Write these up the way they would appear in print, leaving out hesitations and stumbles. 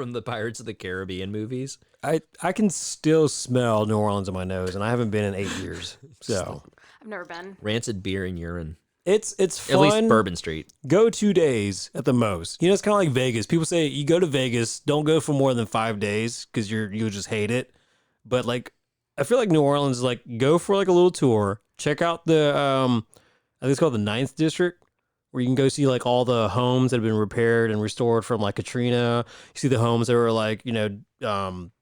from the Pirates of the Caribbean movies. I can still smell New Orleans in my nose, and I haven't been in 8 years. So I've never been. Rancid beer and urine. it's fun. At least Bourbon Street. Go 2 days at the most. You know, it's kind of like Vegas. People say you go to Vegas, don't go for more than 5 days because you'll just hate it. But like, I feel like New Orleans is like, go for like a little tour. Check out the I think it's called the 9th District, where you can go see like all the homes that have been repaired and restored from like Katrina. You see the homes that were like,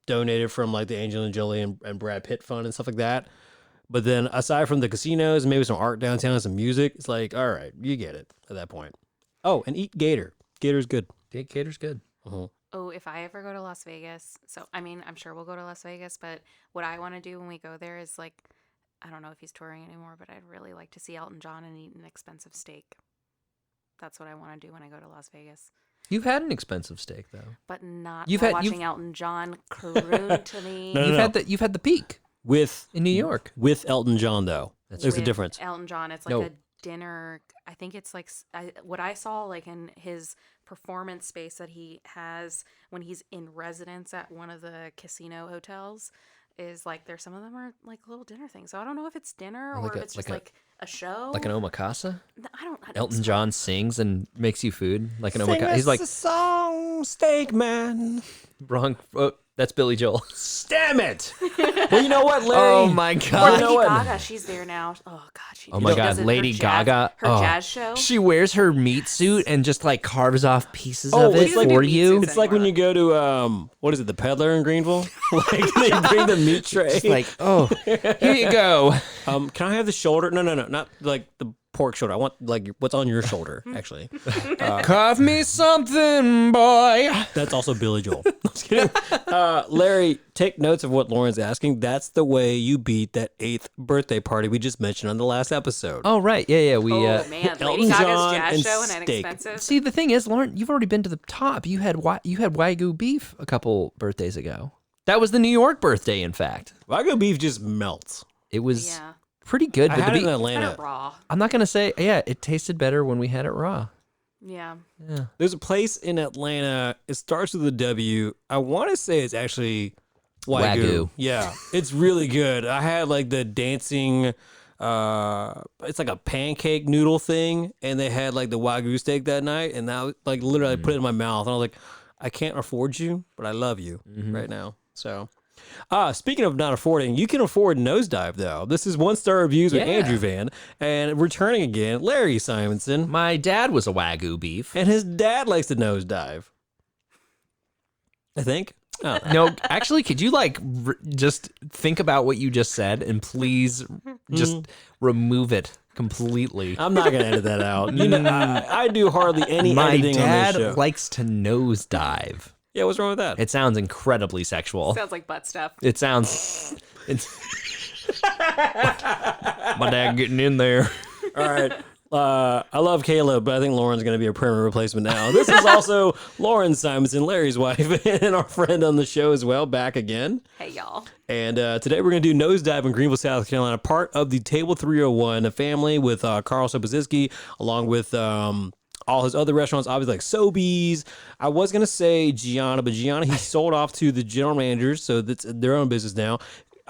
donated from like the Angelina Jolie and Brad Pitt fund and stuff like that. But then aside from the casinos and maybe some art downtown and some music, it's like, all right, you get it at that point. Oh, and eat gator. Gator's good. Gator's good. Uh-huh. Oh, if I ever go to Las Vegas, so I mean, I'm sure we'll go to Las Vegas, but what I want to do when we go there is like, I don't know if he's touring anymore, but I'd really like to see Elton John and eat an expensive steak. That's what I want to do when I go to Las Vegas. You've had an expensive steak though, But not You've while had- watching Elton John croon to me. No, you've had the Peak in New York. With Elton John, though. That's There's a With difference. Elton John, it's like No. a dinner. I think it's like what I saw like in his performance space that he has when he's in residence at one of the casino hotels is like there's some of them are like little dinner things. So I don't know if it's dinner or Like if a- it's just like a show. Like an omakase. I don't Elton John sings and makes you food like an Sing omakase. us He's like a song, steak man. wrong. Oh, that's Billy Joel. Damn it. Well, you know what, Larry? Oh my Or god. Lady know what? Gaga, she's there now. Oh god, she. Oh my she god, does it- her Lady jazz- Gaga. her Oh. jazz show. She wears her meat suit and just like carves off pieces Oh, of it it's like for meat you. suits It's like when you go to what is it, the Peddler in Greenville? Like they bring the meat tray. It's like, oh, here you go. Can I have the shoulder? No, not like the pork shoulder. I want like what's on your shoulder, actually. Carve me something, boy. That's also Billy Joel. I'm just kidding. Larry, take notes of what Lauren's asking. That's the way you beat that 8th birthday party we just mentioned on the last episode. Oh right, yeah. We Oh man, Elton Lady Gaga's John jazz and show and steak. inexpensive. see the thing is, Lauren, you've already been to the top. You had Wagyu beef a couple birthdays ago. That was the New York birthday, in fact. Wagyu beef just melts. It was Yeah, pretty good. I But had the it in beef, kind Atlanta. of raw. I'm not gonna say, yeah, it tasted better when we had it raw. Yeah, Yeah. There's a place in Atlanta. It starts with a W. I want to say it's actually Wagyu. Yeah, it's really good. I had like the dancing. It's like a pancake noodle thing, and they had like the Wagyu steak that night, and now like literally I put it in my mouth, and I was like, I can't afford you, but I love you right now. So. Speaking of not affording, you can afford Nose Dive though. This is 1-star reviews with Yeah. Andrew Van, and returning again, Larry Simonson, My dad was a Wagyu beef. and his dad likes to nose dive. I think. Oh. No, actually, could you like just think about what you just said and please just remove it completely? I'm not gonna edit that out. You know, I do hardly any My editing on dad this show. likes to nose dive. Yeah, what's wrong with that? It sounds incredibly sexual. sounds like butt stuff. It sounds. It's my dad getting in there. All right. I love Caleb, but I think Lauren's going to be a permanent replacement now. This is also Lauren Simonson, Larry's wife, and our friend on the show as well, back again. Hey y'all. And today we're going to do Nose Dive in Greenville, South Carolina, part of the Table 301, a family with Carl Sobozinski, along with all his other restaurants, obviously like Sobeys. I was going to say Gianna, but Gianna, he sold off to the general managers, so that's their own business now.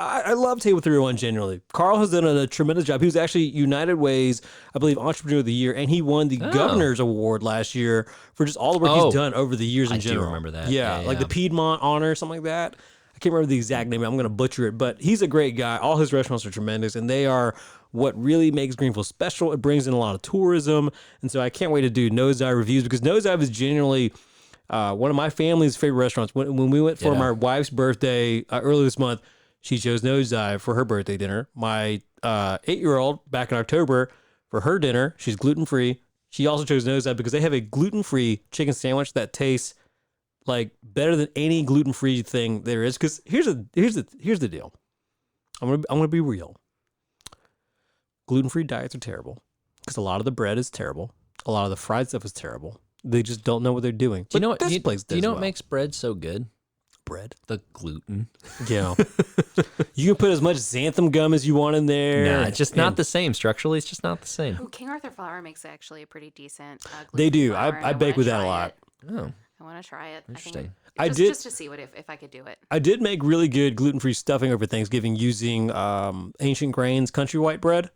I love Table 301 generally. Carl has done a tremendous job. He was actually United Way's, I believe, Entrepreneur of the Year, and he won the Governor's Award last year for just all the work he's done over the years in I do general. remember that. Yeah, Yeah, like yeah. the Piedmont Honor, something like that. I can't remember the exact name. I'm going to butcher it, but he's a great guy. All his restaurants are tremendous, and they are what really makes Greenville special. It brings in a lot of tourism, and so I can't wait to do Nose Dive reviews because Nose Dive is genuinely one of my family's favorite restaurants. When we went for my wife's birthday earlier this month, she chose Nose Dive for her birthday dinner. My 8-year-old, back in October, for her dinner, she's gluten-free. She also chose Nose Dive because they have a gluten-free chicken sandwich that tastes like better than any gluten-free thing there is. Because here's the deal. I'm gonna be real. Gluten-free diets are terrible because a lot of the bread is terrible. A lot of the fried stuff is terrible. They just don't know what they're doing. Do you know But what? this place Do you does know what well. makes bread so good? bread? The gluten. Yeah. You can put as much xanthan gum as you want in there. Nah, it's just not the same. Structurally, it's just not the same. Oh, King Arthur flour makes actually a pretty decent. They do. gluten flour, and I bake wanna with that a try lot. it. Oh, I want to try it. Interesting. Just to see what if I could do it. I did make really good gluten-free stuffing over Thanksgiving using Ancient Grains country white bread.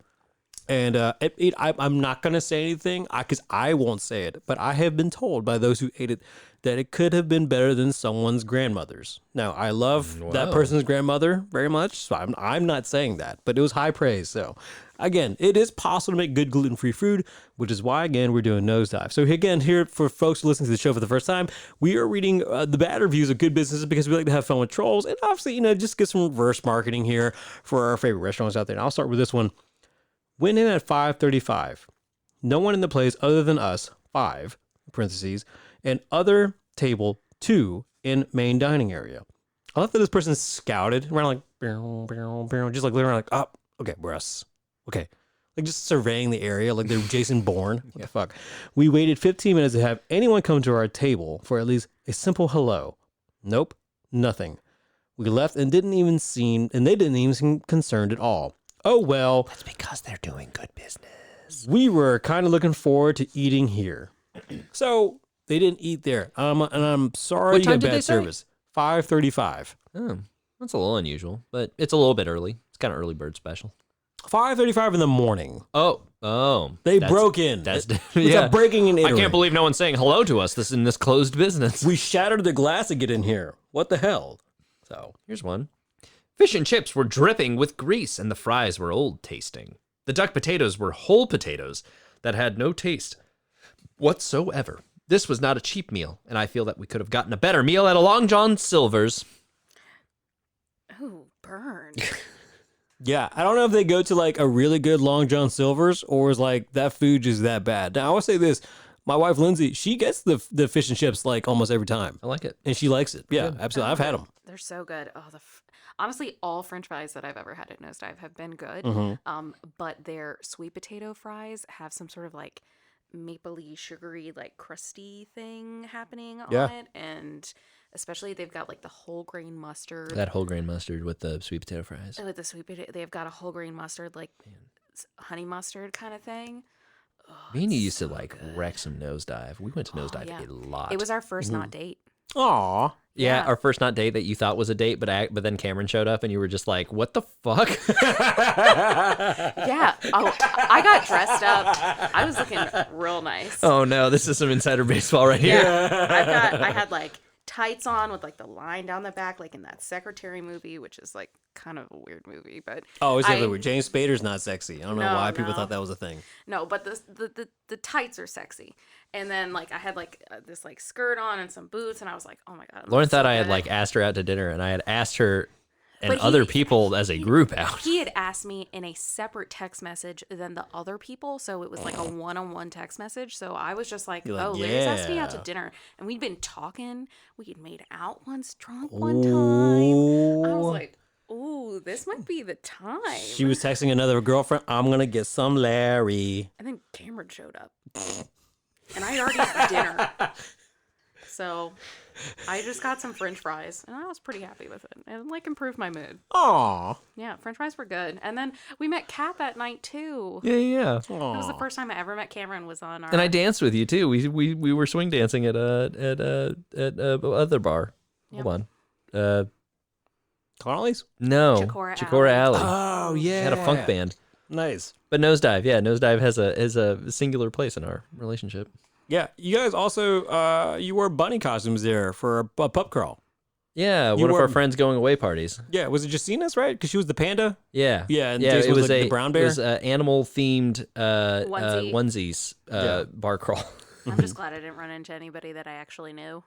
And I'm not going to say anything because I won't say it. But I have been told by those who ate it that it could have been better than someone's grandmother's. Now, I love that person's grandmother very much. So I'm not saying that. But it was high praise. So, again, it is possible to make good gluten-free food, which is why, again, we're doing Nose Dive. So, again, here for folks listening to the show for the first time, we are reading the bad reviews of good businesses because we like to have fun with trolls. And obviously, just get some reverse marketing here for our favorite restaurants out there. And I'll start with this one. Went in at 5:35. No one in the place other than us, 5, parentheses, and other table 2 in main dining area. I love that this person scouted around like, just like literally like, oh, okay, we're us. Okay. Like just surveying the area like they're Jason Bourne. What the fuck? We waited 15 minutes to have anyone come to our table for at least a simple hello. Nope, nothing. We left and they didn't even seem concerned at all. Oh, well. That's because they're doing good business. We were kind of looking forward to eating here. So they didn't eat there. And I'm sorry you got bad service. 5:35. Oh, that's a little unusual, but it's a little bit early. It's kind of early bird special. 5:35 in the morning. Oh. They broke in. That's It's a breaking and entering. I can't believe no one's saying hello to us in this closed business. We shattered the glass to get in here. What the hell? So here's one. Fish and chips were dripping with grease, and the fries were old tasting. The duck potatoes were whole potatoes that had no taste whatsoever. This was not a cheap meal, and I feel that we could have gotten a better meal at a Long John Silver's. Ooh, burn. yeah, I don't know if they go to like a really good Long John Silver's or is like that food just that bad. Now I will say this. My wife, Lindsay, she gets the fish and chips like almost every time. I like it. And she likes it. Yeah, Good. absolutely. I've had them. They're so good. Oh, honestly, all French fries that I've ever had at Nose Dive have been good. But their sweet potato fries have some sort of like mapley, sugary, like crusty thing happening on it. And especially they've got like the whole grain mustard. That whole grain mustard with the sweet potato fries. With the sweet potato, they've got a whole grain mustard, like honey mustard kind of thing. Oh, Me and you used to like wreck some Nose Dive. We went to Nose Dive a lot. It was our first not date. Aw. Yeah, our first not date that you thought was a date, but then Cameron showed up and you were just like, "What the fuck?" Yeah. Oh, I got dressed up. I was looking real nice. Oh no, this is some insider baseball right here. Yeah. I had like tights on with like the line down the back, like in that Secretary movie, which is like kind of a weird movie, but it's definitely weird. James Spader's not sexy. I don't know why people thought that was a thing. No, but the tights are sexy. And then like I had like this like skirt on and some boots, and I was like, oh my god. Lauren thought I had like asked her out to dinner, and I had asked her and other people as a group out. He had asked me in a separate text message than the other people, so it was like a one-on-one text message. So I was just like, Larry's asked me out to dinner, and we'd been talking. We had made out once, drunk one time. I was like, ooh, this might be the time. She was texting another girlfriend, I'm gonna get some Larry. And then Cameron showed up, and I already had dinner. So I just got some French fries, and I was pretty happy with it. It like improved my mood. Aw. Yeah, French fries were good. And then we met Kat that night too. Yeah. It was the first time I ever met Cameron. Was on our. And I danced with you too. We were swing dancing at other bar. Yep. Hold on. Connolly's? No. Chicora Alley. Oh yeah. Had a funk band. Nice. But Nose Dive, Nose Dive has a singular place in our relationship. Yeah, you guys also you wore bunny costumes there for a pub crawl. Yeah, one of our friends going away parties. Yeah, was it Justina's, right? Because she was the panda. Yeah, and Jason was like the brown bear. It was animal themed Onesie. onesies bar crawl. I'm just glad I didn't run into anybody that I actually knew.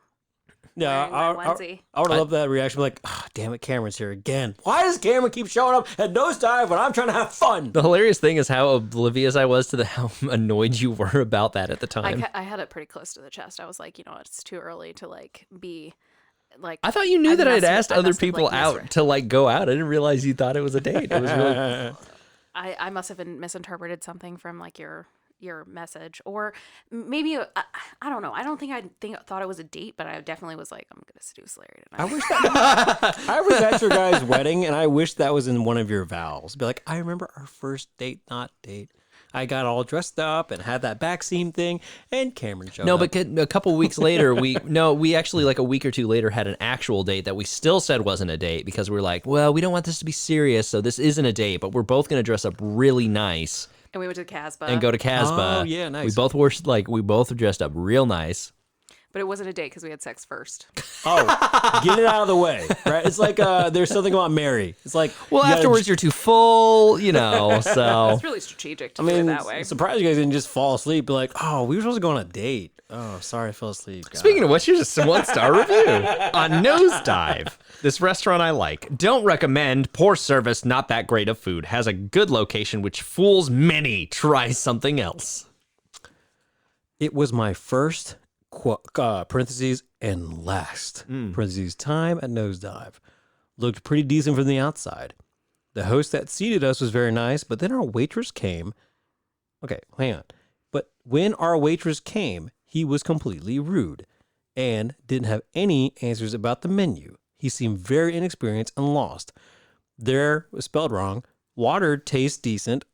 Yeah, wearing my onesie. I would have loved that reaction. Like, damn it, Cameron's here again. Why does Cameron keep showing up at Nose Dive when I'm trying to have fun? The hilarious thing is how oblivious I was to how annoyed you were about that at the time. I had it pretty close to the chest. I was like, it's too early to like be like. I thought you knew that I'd asked other people out to like go out. I didn't realize you thought it was a date. It was really. I must have misinterpreted something from like your message, or maybe I don't know. I don't think thought it was a date, but I definitely was like, I'm gonna seduce Larry tonight. I wish I was at your guys' wedding, and I wish that was in one of your vows. Be like, I remember our first date, not date. I got all dressed up and had that back seam thing, and Cameron showed No, up. but a couple weeks later, we actually like a week or two later had an actual date that we still said wasn't a date because we were like, well, we don't want this to be serious, so this isn't a date, but we're both going to dress up really nice And we went to Casbah. and go to Casbah. Oh, yeah, nice. We both dressed up real nice. But it wasn't a date because we had sex first. Oh, get it out of the way, right? It's like there's something about Mary. It's like, Well, you gotta- afterwards you're too full, so It's really strategic to I do mean, it that way. I'm surprised you guys didn't just fall asleep. Be like, oh, we were supposed to go on a date. Oh, sorry, I fell asleep. God. Speaking of which, here's just a 1-star review on Nose Dive. This restaurant I like. Don't recommend. Poor service, not that great of food. Has a good location which fools many. Try something else. It was my first parentheses and last parentheses time at Nose Dive. Looked pretty decent from the outside. The host that seated us was very nice, but then our waitress came. Okay, hang on. But when our waitress came, he was completely rude and didn't have any answers about the menu. He seemed very inexperienced and lost. There was spelled wrong. Water tastes decent,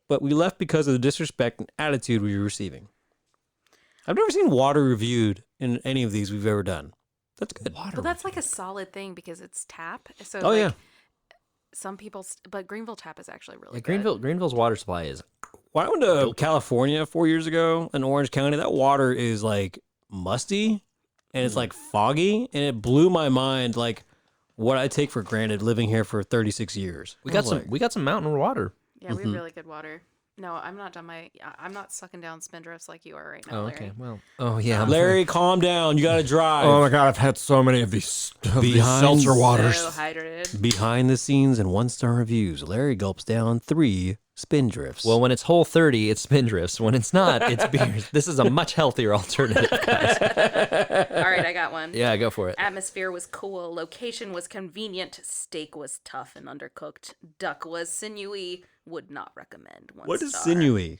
but we left because of the disrespect and attitude we were receiving. I've never seen water reviewed in any of these we've ever done. That's good. But that's like a solid thing because it's tap. So Oh, like, yeah. some people, but Greenville tap is actually really Yeah, good. Greenville's water supply is. When I went to California 4 years ago in Orange County, that water is like musty and it's like foggy, and it blew my mind like what I take for granted living here for 36 years. We got some mountain water. Yeah, we have really good water. No, I'm not done I'm not sucking down spindrifts like you are right now, Oh, Larry. okay. Well. Oh yeah. Larry, calm down. You got to drive. Oh my god, I've had so many of these Behind- seltzer waters. So hydrated. Behind the scenes and 1-star reviews, Larry gulps down 3 spindrifts. Well, when it's Whole 30, it's Spindrifts. When it's not, it's beers. This is a much healthier alternative, guys. All right, I got one. Yeah, go for it. Atmosphere was cool. Location was convenient. Steak was tough and undercooked. Duck was sinewy. Would not recommend. 1 what is star. sinewy?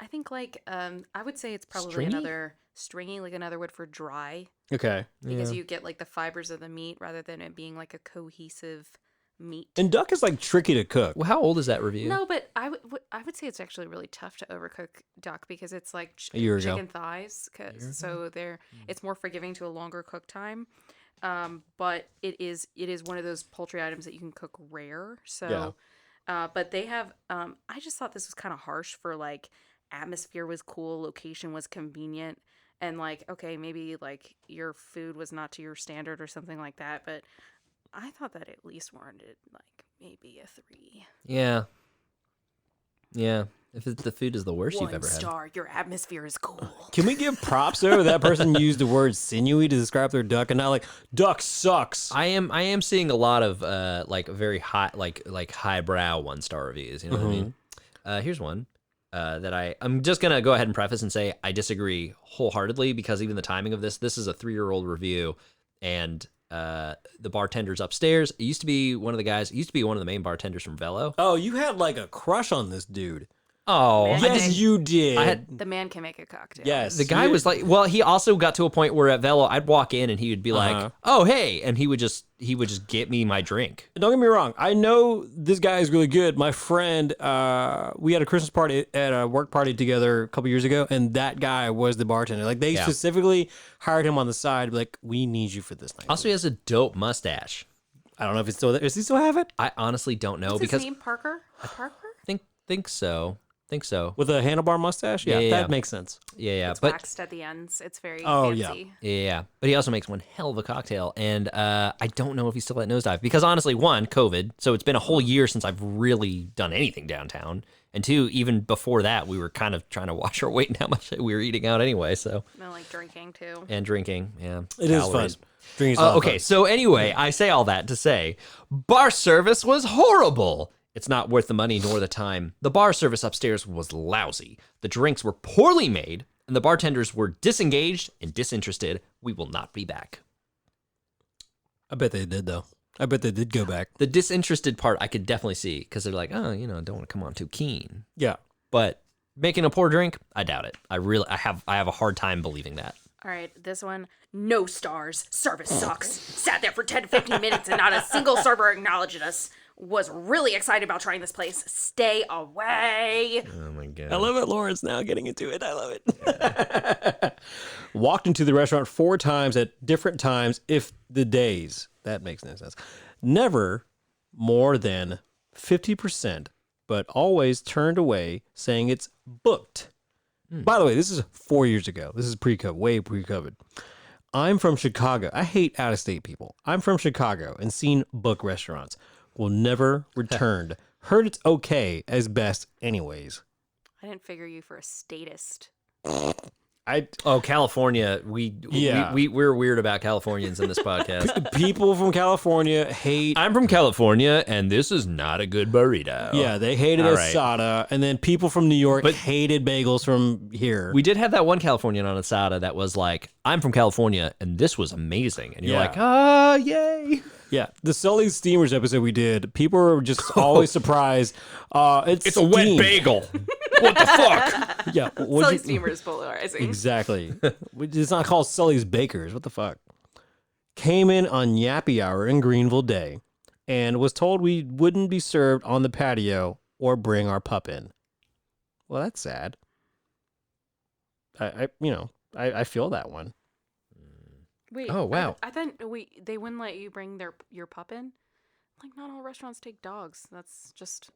I think like I would say it's probably Stringy? another stringy, like another word for dry, Okay. because you get like the fibers of the meat rather than it being like a cohesive meat. And duck is like tricky to cook. Well, how old is that review? No, but I would say it's actually really tough to overcook duck because it's like A year ago. chicken thighs, so it's more forgiving to a longer cook time. But it is one of those poultry items that you can cook rare. So, but they have. I just thought this was kind of harsh for like atmosphere was cool, location was convenient, and like okay, maybe like your food was not to your standard or something like that. But I thought that at least warranted like maybe a 3. Yeah. Yeah. If the food is the worst you've 1 ever had. star. Your atmosphere is cool. Can we give props though? That person used the word sinewy to describe their duck, and not like duck sucks. I am seeing a lot of like very high like highbrow 1-star reviews. You know what I mean? Here's one that I'm just gonna go ahead and preface and say I disagree wholeheartedly because even the timing of this is a 3-year-old review, and the bartender's upstairs. It used to be one of the main bartenders from Velo. Oh, you had like a crush on this dude. Oh, Man. Yes, you did. The man can make a cocktail. Yes, the guy was like, well, he also got to a point where at Velo, I'd walk in and he would be like, "Oh, hey," and he would just get me my drink. Don't get me wrong. I know this guy is really good. My friend, we had a Christmas party at a work party together a couple years ago, and that guy was the bartender. Like they specifically hired him on the side. Like, we need you for this night. Also, he has a dope mustache. I don't know if it's still there. Does he still have it? I honestly don't know What's because his name? Parker? think so. With a handlebar mustache? Yeah, Yeah. that makes sense. Yeah, It's but waxed at the ends. It's very Oh, yeah. fancy. yeah, but he also makes one hell of a cocktail, and I don't know if he's still at Nose Dive because honestly, 1, COVID, so it's been a whole year since I've really done anything downtown, and 2, even before that, we were kind of trying to watch our weight and how much we were eating out anyway. So I like drinking too. and drinking, yeah, It is fun. calories. Drinking is a lot of Okay, fun. so anyway, I say all that to say bar service was horrible. It's not worth the money nor the time. The bar service upstairs was lousy. The drinks were poorly made, and the bartenders were disengaged and disinterested. We will not be back. I bet they did, though. I bet they did go back. The disinterested part I could definitely see because they're like, oh, don't want to come on too keen. Yeah. But making a poor drink, I doubt it. I have a hard time believing that. All right, this one, no stars. Service sucks. Sat there for 10 to 15 minutes and not a single server acknowledged us. was really excited about trying this place. Stay away. Oh my god. I love it. Lauren's now getting into it. I love it. Walked into the restaurant 4 times at different times, if the days. That makes no sense. Never more than 50%, but always turned away saying it's booked. By the way, this is 4 years ago. This is pre-COVID, way pre-COVID. I'm from Chicago. I hate out-of-state people. I'm from Chicago and seen book restaurants. Will never returned. Heard it's okay as best anyways. I didn't figure you for a statist. Oh, California. We're weird about Californians in this podcast. People from California hate. I'm from California, and this is not a good burrito. Yeah, they hated All right. asada, and then people from New York hated bagels from here. We did have that one Californian on Asada that was like, I'm from California, and this was amazing. And you're Yeah. like, yay. Yeah, the Sully's Steamers episode we did, people were just always surprised. It's a wet steamed. bagel. What the fuck? Yeah, Sully Steamer is polarizing. Exactly. It's not called Sully's Bakers. What the fuck? Came in on Yappy Hour in Greenville Day and was told we wouldn't be served on the patio or bring our pup in. Well, that's sad. I feel that one. Wait. Oh, wow. I thought they wouldn't let you bring your pup in. Like, not all restaurants take dogs. That's just.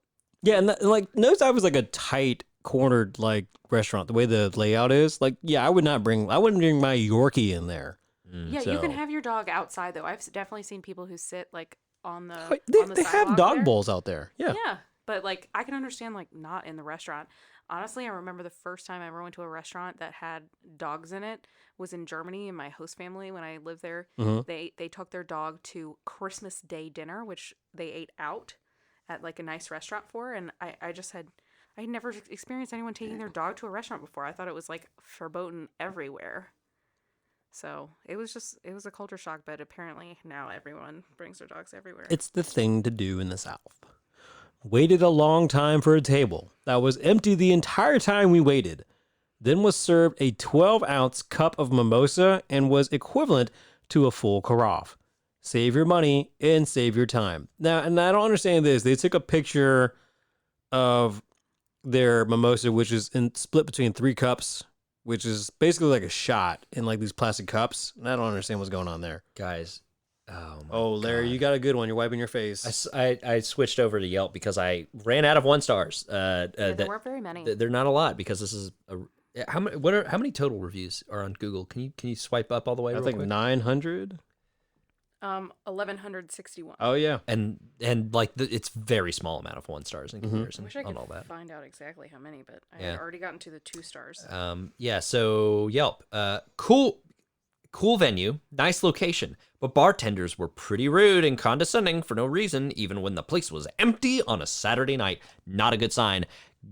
Yeah, and like Nose Dive was like a tight cornered like restaurant. The way the layout is, like, yeah, I wouldn't bring my Yorkie in there. Yeah, So- you can have your dog outside though. I've definitely seen people who sit like on the They, on the they have sidewalk dog there. bowls out there. Yeah. Yeah, but like I can understand like not in the restaurant. Honestly, I remember the first time I ever went to a restaurant that had dogs in it was in Germany, and my host family when I lived there, Mhm. they took their dog to Christmas Day dinner, which they ate out at like a nice restaurant for, and I had never experienced anyone taking their dog to a restaurant before. I thought it was like verboten everywhere. So it was a culture shock, but apparently now everyone brings their dogs everywhere. It's the thing to do in the South. Waited a long time for a table that was empty the entire time we waited. Then was served a 12-ounce cup of mimosa and was equivalent to a full carafe. Save your money and save your time. Now, and I don't understand this. They took a picture of their mimosa, which is split between 3 cups, which is basically like a shot in like these plastic cups. And I don't understand what's going on there. Guys. Oh, Larry, you got a good one. You're wiping your face. I switched over to Yelp because I ran out of 1 stars. there weren't very many. They're not a lot because this is how many total reviews are on Google? Can you swipe up all the way? I real think quick? 900. 1161. Oh yeah. And like it's very small amount of 1 stars in I comparison wish I on could all that. find out exactly how many, but I Yeah. had already gotten to the 2 stars. Yeah. So Yelp, cool venue, nice location, but bartenders were pretty rude and condescending for no reason, even when the place was empty on a Saturday night. Not a good sign.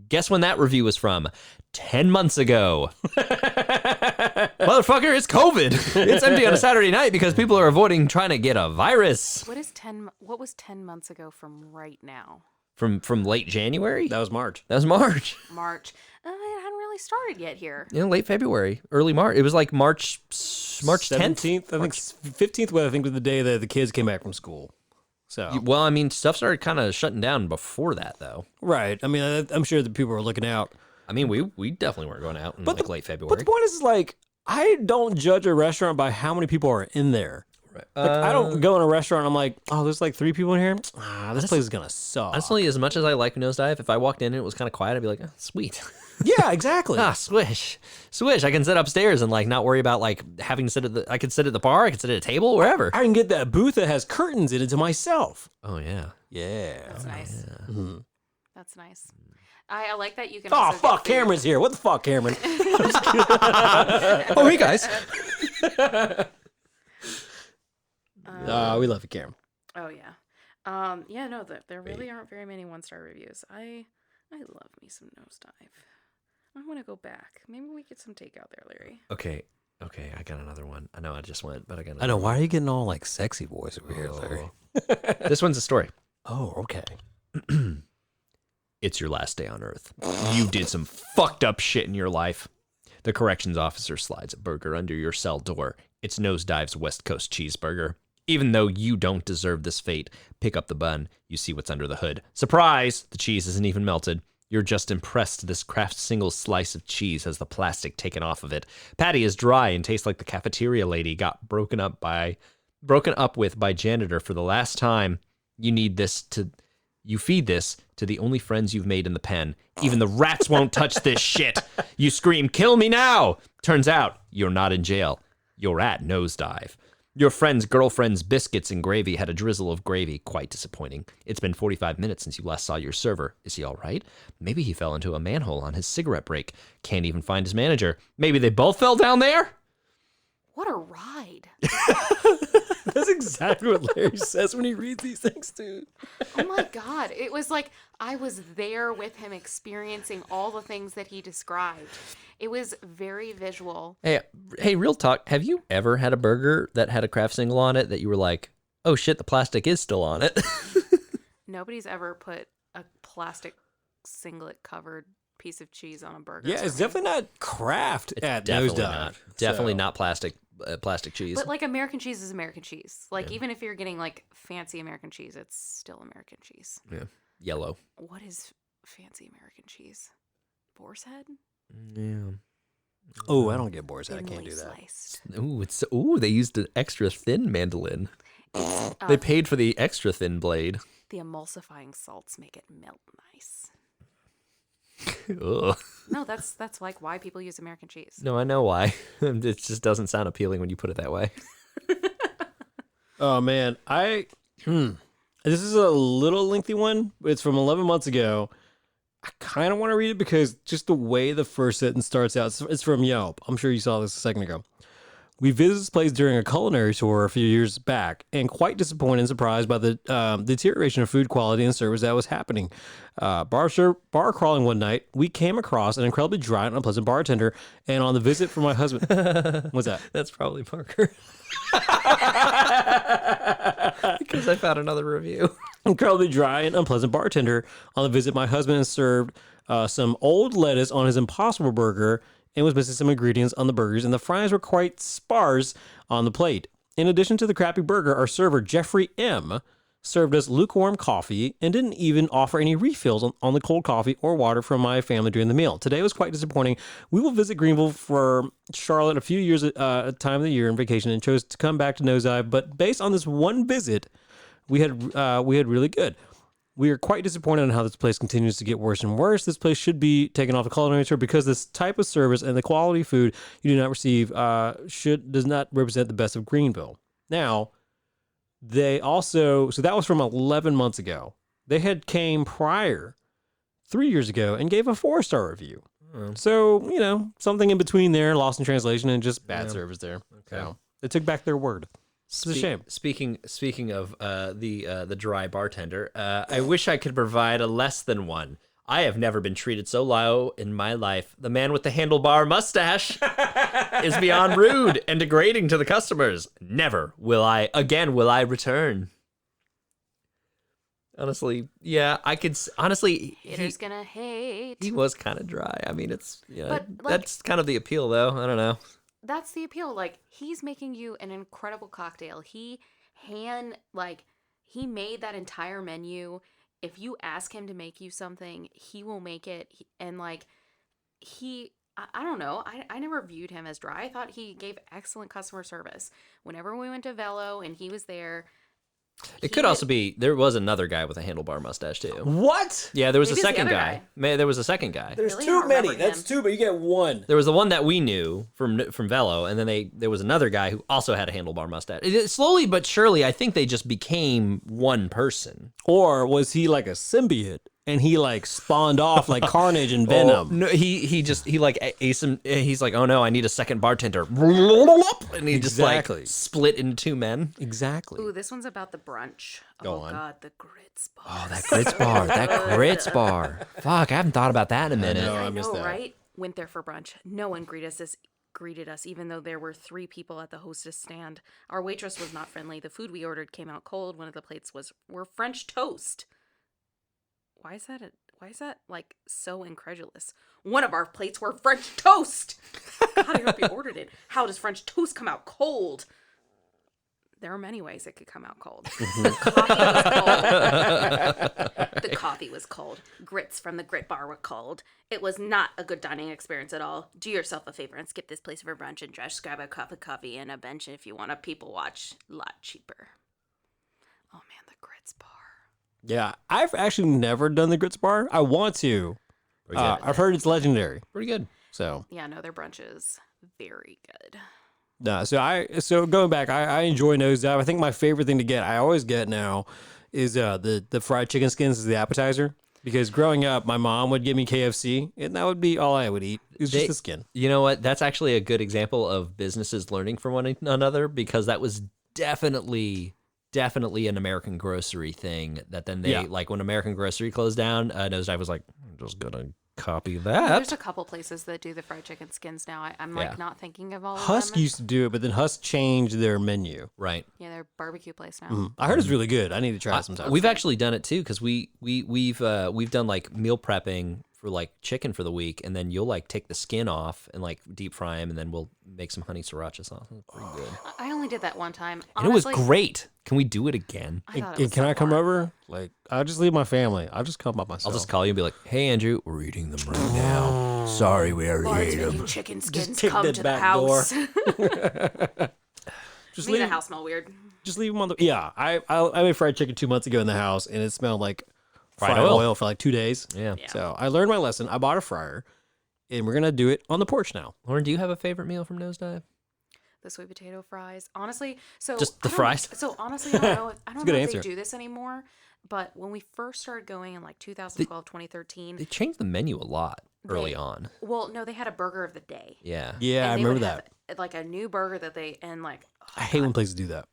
Guess when that review was from? 10 months ago. Motherfucker, it's COVID. It's empty on a Saturday night because people are avoiding trying to get a virus. What was 10 months ago from right now? From late January? That was March. That was March. March. It hadn't really started yet here. Late February, early March. It was like March 10th. 17th. I think 15th was the day that the kids came back from school. So Well, I mean, stuff started kind of shutting down before that, though. right. I mean, I'm sure the people were looking out. I mean, we definitely weren't going out in But late But February. the point is, like, I don't judge a restaurant by how many people are in there. Right. Like, I don't go in a restaurant and I'm like, oh, there's like 3 people in here. This place is gonna suck. Honestly, as much as I like Nose Dive, if I walked in and it was kind of quiet, I'd be like, oh, sweet. Yeah, exactly. Swish. I can sit upstairs and like not worry about like having to sit I can sit at the bar, I can sit at a table, wherever. I can get that booth that has curtains in it to myself. Oh yeah. Yeah. That's nice. Mhm. That's nice. I like that you can. Oh also fuck, get food. Cameron's here. What the fuck, Cameron? Oh hey guys. We love you, Cameron. Oh yeah. Yeah. No, there really aren't very many 1-star reviews. I love me some Nose Dive. I want to go back. Maybe we get some takeout there, Larry. Okay, I got another one. I know I just went, but I got another I know. one. Why are you getting all like sexy voice over here, Larry? This one's a story. Oh, okay. It's your last day on Earth. You did some fucked up shit in your life. The corrections officer slides a burger under your cell door. It's Nose Dive's West Coast cheeseburger. Even though you don't deserve this fate, pick up the bun. You see what's under the hood. Surprise! The cheese isn't even melted. You're just impressed this Kraft single slice of cheese has the plastic taken off of it. Patty is dry and tastes like the cafeteria lady got broken up with by janitor for the last time. You feed this to the only friends you've made in the pen. Even the rats won't touch this shit. You scream, "Kill me now!" Turns out you're not in jail. You're at Nose Dive. Your friend's girlfriend's biscuits and gravy had a drizzle of gravy. Quite disappointing. It's been 45 minutes since you last saw your server. Is he all right? Maybe he fell into a manhole on his cigarette break. Can't even find his manager. Maybe they both fell down there? What a ride. That's exactly what Larry says when he reads these things, too. Oh my God. It was like I was there with him experiencing all the things that he described. It was very visual. Hey, real talk. Have you ever had a burger that had a Kraft single on it that you were like, oh shit, the plastic is still on it? Nobody's ever put a plastic singlet covered piece of cheese on a burger. Yeah, it's definitely not Kraft at Definitely Nose Dive. not. Definitely So- not plastic cheese. But like American cheese is American cheese. Like even if you're getting like fancy American cheese, it's still American cheese. Yeah. Yellow. What is fancy American cheese? Boar's head? Yeah. Oh, I don't get boar's head. I can't Thinly do that. sliced. They used an extra thin mandolin. It's, They paid for the extra thin blade. the emulsifying salts make it melt nice. Ugh. No, that's like why people use American cheese. No, I know why. It just doesn't sound appealing when you put it that way. Oh man, this is a little lengthy one. It's from 11 months ago. I kind of want to read it because just the way the first sentence starts out. It's from Yelp. I'm sure you saw this a second ago. We visited this place during a culinary tour a few years back and quite disappointed and surprised by the deterioration of food quality and service that was happening. Bar crawling one night, we came across an incredibly dry and unpleasant bartender, and on the visit from my husband... What's that? That's probably Parker. Because I found another review. Incredibly dry and unpleasant bartender. On the visit, my husband served some old lettuce on his Impossible Burger and was missing some ingredients on the burgers, and the fries were quite sparse on the plate. In addition to the crappy burger, our server, Jeffrey M., served us lukewarm coffee and didn't even offer any refills on the cold coffee or water from my family during the meal. Today was quite disappointing. We will visit Greenville for Charlotte a few years at a time of the year in vacation and chose to come back to Nose Dive, but based on this one visit, we had really good. We are quite disappointed in how this place continues to get worse and worse. This place should be taken off the culinary tour because this type of service and the quality food you do not receive does not represent the best of Greenville. Now, they also, so that was from 11 months ago. They had came prior 3 years ago and gave a 4-star review. So, something in between there, lost in translation and just bad service there. Okay. So they took back their word. It's a shame. Speaking of the dry bartender, I wish I could provide a less than one. I have never been treated so low in my life. The man with the handlebar mustache is beyond rude and degrading to the customers. Never will I return. Honestly, yeah, I could. Honestly, Haters gonna hate. he was kind of dry. I mean, it's But, like- that's kind of the appeal, though. I don't know. That's the appeal. Like, he's making you an incredible cocktail. He made that entire menu. If you ask him to make you something, he will make it. I don't know. I never viewed him as dry. I thought he gave excellent customer service. Whenever we went to Velo and he was there. It could also be there was another guy with a handlebar mustache too. What? Yeah, there was Maybe a it's the second other guy. There was a second guy. There's Really? I too don't many. remember That's him. two, but you get one. There was the one that we knew from Velo, and then there was another guy who also had a handlebar mustache. Slowly but surely, I think they just became one person. Or was he like a symbiote and he like spawned off like Carnage and Venom? Oh, no, he like ate some. He's like, oh no, I need a second bartender, and he just like Exactly. split into two men. Exactly. Ooh, this one's about the brunch. Go oh on. God, the grits bar. Oh, that grits bar, that grits bar. Fuck, I haven't thought about that in a minute. know. I I missed know, that. right? Went there for brunch. No one greeted us, even though there were 3 people at the hostess stand. Our waitress was not friendly. The food we ordered came out cold. One of the plates were French toast. Why is that like so incredulous? One of our plates were French toast. God, I hope you ordered it. How does French toast come out cold? there are many ways it could come out cold. Mm-hmm. The coffee was cold. Grits from the grit bar were cold. It was not a good dining experience at all. Do yourself a favor and skip this place for brunch and just grab a cup of coffee and a bench if you want a people watch. A lot cheaper. Oh man, the grits bar. Yeah, I've actually never done the grits bar. I want to. I've heard it's legendary. Pretty good. So Yeah, no, their brunch is very good. no, so going back, I enjoy Nose Dive. I think my favorite thing to get, I always get now, is the fried chicken skins as the appetizer. Because growing up, my mom would give me KFC, and that would be all I would eat. It was just the skin. You know what? That's actually a good example of businesses learning from one another, because that was definitely an American Grocery thing. That then they like when American Grocery closed down, Nose Dive was like, I'm just gonna copy that. There's a couple places that do the fried chicken skins now. I'm like not thinking of all of Husk them. used to do it, but then Husk changed their menu. Right. Yeah, they're barbecue place now. I heard it's really good. I need to try it sometime. We've actually done it too, because we've done like meal prepping for like chicken for the week, and then you'll like take the skin off and like deep fry them, and then we'll make some honey sriracha sauce. It's pretty good. I only did that one time. And it was Honestly, great. Can we do it again? I thought it And was can so I come fun. over? Like, I'll just leave my family. I'll just come by myself. I'll just call you and be like, hey, Andrew, we're eating them right now. Sorry, we already Lawrence ate them. making chicken skins kick come that to the back house. Just Made the leave, house smell weird. just leave them on the. Yeah, I made fried chicken 2 months ago in the house, and it smelled like fried Fried oil. oil for like 2 days. Yeah. Yeah. So I learned my lesson. I bought a fryer, and we're gonna do it on the porch now. Lauren, do you have a favorite meal from Nose Dive? The sweet potato fries. Honestly, so Just the I don't- fries? So honestly, I don't know. I don't good know if answer. they do this anymore. But when we first started going in like 2012, 2013, They changed the menu a lot early They- on. well, no, they had a burger of the day. Yeah. Yeah, And I they remember would that. have, like a new burger that they and like I hate when places do that.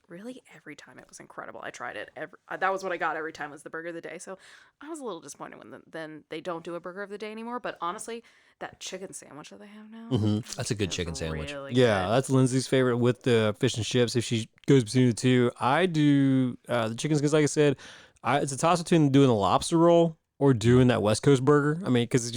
really every time it was incredible. I tried it. That was what I got every time was the burger of the day. So I was a little disappointed when then they don't do a burger of the day anymore. But honestly, that chicken sandwich that they have now, That's a good is chicken sandwich. really Yeah, good. that's Lindsay's favorite with the fish and chips. If she goes between the two, I do the chicken skins. Like I said, it's a toss between doing the lobster roll or doing that West Coast burger. I mean, because it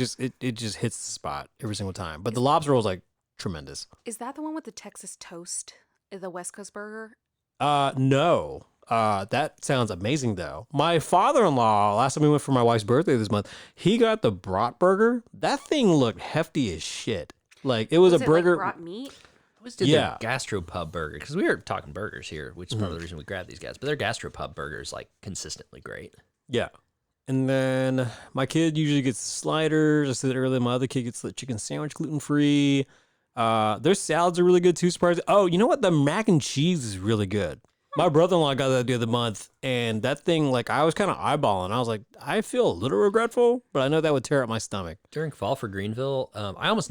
just hits the spot every single time. But the lobster roll is like tremendous. Is that the one with the Texas toast, the West Coast burger? No. That sounds amazing though. My father-in-law, last time we went for my wife's birthday this month, he got the brat burger. That thing looked hefty as shit. Like it was Was a it burger. like brought meat? I always did Yeah. their gastropub burger, because we were talking burgers here, which is part of the reason we grabbed these guys. But their gastropub burger is like consistently great. Yeah. And then my kid usually gets sliders. I said earlier, my other kid gets the chicken sandwich, gluten-free. Their salads are really good too, surprising. Oh, you know what? The mac and cheese is really good. My brother-in-law got that the other month, and that thing, like, I was kind of eyeballing. I was like, I feel a little regretful, but I know that would tear up my stomach. During fall for Greenville, I almost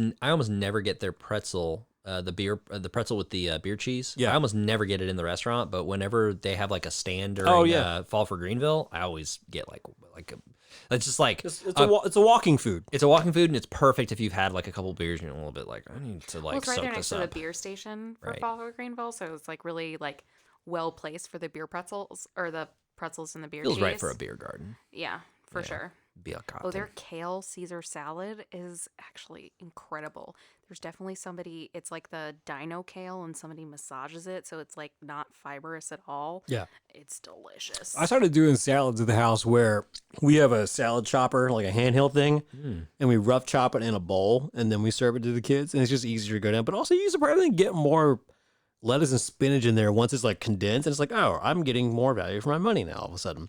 never get their pretzel, the pretzel with the beer cheese. Yeah. I almost never get it in the restaurant, but whenever they have like a stand during fall for Greenville, I always get like it's just like It's a walking food. it's a walking food, and it's perfect if you've had like a couple beers and you're a little bit like, I need to like Well, it's right soak there next this to up. the beer station for Right. Fall Greenville, so it's like really like well placed for the beer pretzels or the pretzels and the beer Feels cheese. right for a beer garden. Yeah, for sure. Beer garden. Oh, their kale Caesar salad is actually incredible. There's definitely somebody. It's like the dino kale, and somebody massages it, so it's like not fibrous at all. Yeah. It's delicious. I started doing salads at the house where we have a salad chopper, like a handheld thing, and we rough chop it in a bowl, and then we serve it to the kids, and it's just easier to go down. But also, you surprisingly get more lettuce and spinach in there once it's like condensed, and it's like, oh, I'm getting more value for my money now all of a sudden.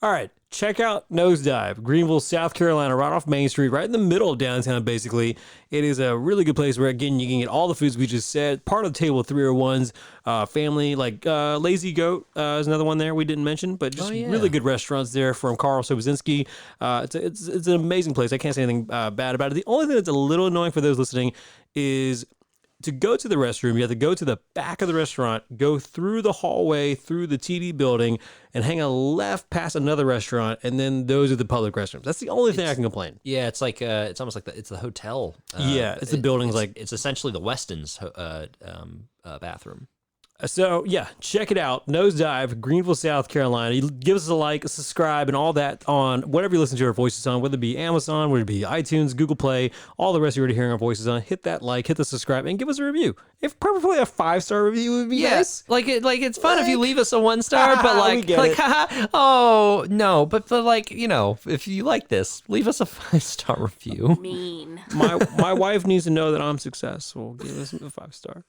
All right, check out Nose Dive, Greenville, South Carolina, right off Main Street, right in the middle of downtown, basically. It is a really good place where, again, you can get all the foods we just said. Part of the table 301's family, like Lazy Goat is another one there we didn't mention, but just really good restaurants there from Carl Sobozinski. It's an amazing place. I can't say anything bad about it. The only thing that's a little annoying for those listening is to go to the restroom, you have to go to the back of the restaurant, go through the hallway, through the TD building, and hang a left past another restaurant, and then those are the public restrooms. That's the only thing I can complain. Yeah, it's like it's almost like it's the hotel. Yeah, it's the building's like it's essentially the Weston's bathroom. So, yeah, check it out. Nose Dive, Greenville, South Carolina. You give us a like, a subscribe, and all that on whatever you listen to our voices on, whether it be Amazon, whether it be iTunes, Google Play, all the rest you're already hearing our voices on. Hit that like, hit the subscribe, and give us a review. If preferably a 5-star review would be nice. Like it's fun if you leave us a 1-star, but we get like, it. oh no, but like, you know, if you like this, leave us a 5-star review. Mean. My wife needs to know that I'm successful. Give us a 5-star.